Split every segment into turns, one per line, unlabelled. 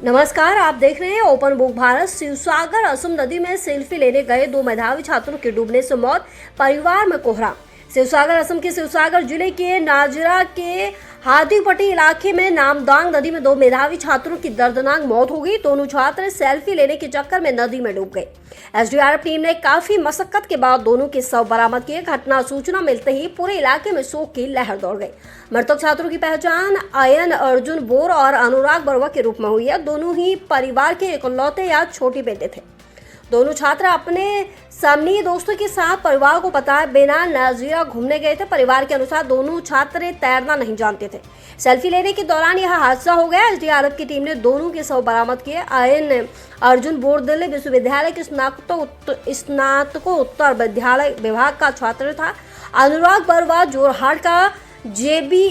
नमस्कार, आप देख रहे हैं ओपन बुक भारत। शिवसागर असम नदी में सेल्फी लेने गए दो मेधावी छात्रों की डूबने से मौत, परिवार में कोहराम। शिवसागर असम के शिवसागर जिले के नाजरा के हार्दिकपट्टी इलाके में नामदांग नदी में दो मेधावी छात्रों की दर्दनाक मौत हो गई। दोनों छात्र सेल्फी लेने के चक्कर में नदी में डूब गए। एसडीआरएफ टीम ने काफी मशक्कत के बाद दोनों के शव बरामद किए। घटना सूचना मिलते ही पूरे इलाके में शोक की लहर दौड़ गई। मृतक छात्रों की पहचान आयन अर्जुन बोर और अनुराग बरुआ के रूप में हुई है। दोनों ही परिवार के इकलौते या छोटे बेटे थे। दोनों छात्र अपने समनीय दोस्तों के साथ परिवार को बताए बिना नाजिरा घूमने गए थे। परिवार के अनुसार दोनों छात्र तैरना नहीं जानते थे। सेल्फी लेने के दौरान यह हादसा हो गया। एसडीआरएफ की टीम ने दोनों के शव बरामद किए। आयन अर्जुन बोर दिल्ली विश्वविद्यालय के स्नातकोत्तर विभाग का छात्र था। अनुराग बरुआ जोरहाट का केजेबी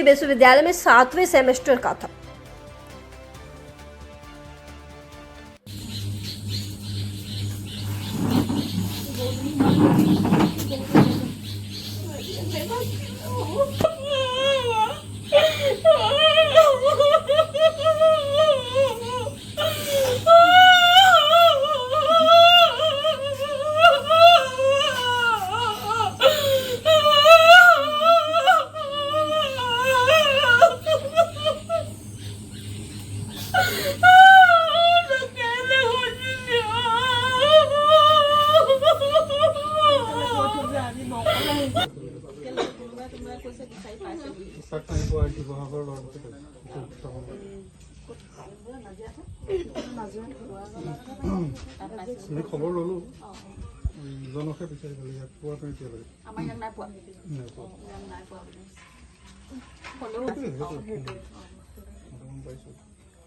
विश्वविद्यालय में 7वें सेमेस्टर का था।
খবৰ ললো জনকে বিচাৰি গ'লে ইয়াত পোৱা নাই এতিয়া লাগে
আমাৰ ইয়াত নাই পোৱা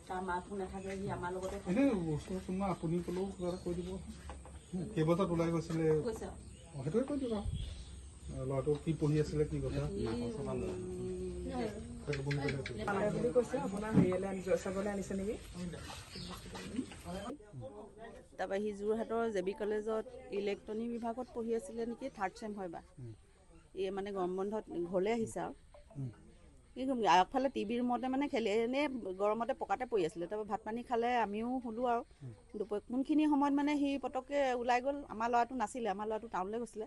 তাৰ মাকো নাথাকে সি আমাৰ লগতে
এনে ওচৰত কোনোবা আপুনি ক'লেও কিবা এটা কৈ দিব কেইবজাত ওলাই গৈছিলে সেইটোৱে কৈ দিবা ল'ৰাটো কি পঢ়ি আছিলে কি কথা
তাৰপৰা সি যোৰহাটৰ জেবি কলেজত ইলেক্ট্ৰনিক বিভাগত পঢ়ি আছিলে নেকি, 3rd চেম হয় বা এই মানে গৰম বন্ধত ঘৰলৈ আহিছে আৰু কিন্তু আগফালে টিভি ৰুমতে মানে খেলি এনেই গৰমতে পকাতে পৰি আছিলে। তাৰপৰা ভাত পানী খালে, আমিও শুলোঁ আৰু কোনখিনি সময়ত মানে সি পটককৈ ওলাই গ'ল। আমাৰ ল'ৰাটো নাছিলে, আমাৰ ল'ৰাটো টাউনলৈ গৈছিলে,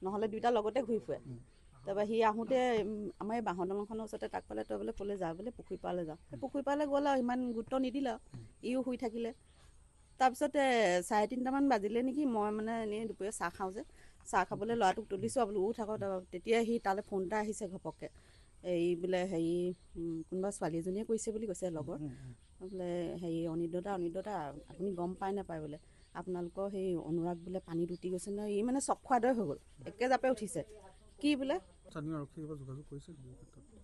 নহ'লে দুইটা লগতে ঘূৰি ফুৰে। তাৰপৰা সি আহোঁতে আমাৰ এই বাঁহৰ দলংখনৰ ওচৰতে তাক পালে, তই বোলে ক'লৈ যাওঁ বোলে, পুখুৰী পাৰলৈ যাওঁ। পুখুৰী পাৰলৈ গ'ল আৰু ইমান গুৰুত্ব নিদিলে আৰু ইও শুই থাকিলে। তাৰপিছতে 3:30মান বাজিলে নেকি, মই মানে এনেই দুপৰীয়া চাহ খাওঁ যে, চাহ খাবলৈ ল'ৰাটোক তুলিছোঁ বোলো উঠ আকৌ। তেতিয়া সি তালৈ ফোন এটা আহিছে ঘপককৈ, এই বোলে হেৰি কোনোবা ছোৱালী এজনীয়ে কৈছে বুলি কৈছে লগৰ, বোলে হেৰি অনিত দাদা আপুনি গম পায় নাপায় বোলে আপোনালোকৰ সেই অনুৰাগ বোলে পানীত উটি গৈছে নহয়। ই মানে চক খোৱা দৰে হৈ গ'ল, একে জাপে উঠিছে। কি বোলে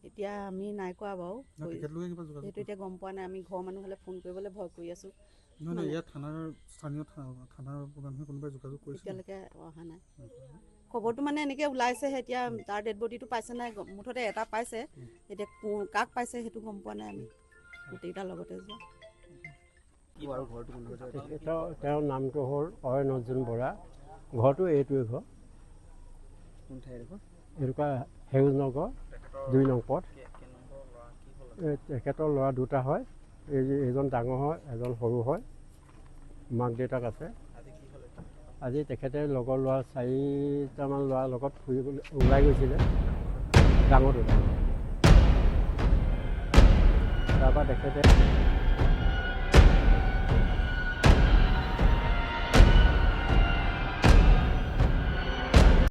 এতিয়া আমি নাই কৰা বাৰু, সেইটো এতিয়া গম পোৱা নাই। আমি ঘৰৰ মানুহ হ'লে ফোন কৰিবলৈ ভয় কৰি আছোঁ। এতিয়ালৈকে অহা নাই খবৰটো, মানে এনেকৈ ওলাইছেহে। এতিয়া তাৰ ডেড বডিটো পাইছে নাই, মুঠতে এটা পাইছে। এতিয়া কাক পাইছে সেইটো গম পোৱা নাই। আমি গোটেইকেইটাৰ লগতে যোৱা।
তেওঁৰ নামটো হ'ল অয়ন অৰ্জুন বৰা। ঘৰটো এইটোৱে ঘৰ, এনেকুৱা সেউজনগৰ 2 নং পথ। তেখেতৰ ল'ৰা দুটা হয়, এজন ডাঙৰ হয়, এজন সৰু হয়। মাক দেউতাক আছে। আজি তেখেতে লগৰ ল'ৰা 4টামান ল'ৰাৰ লগত ফুৰিবলৈ ওলাই গৈছিলে, ডাঙৰটো। তাৰপৰা তেখেতে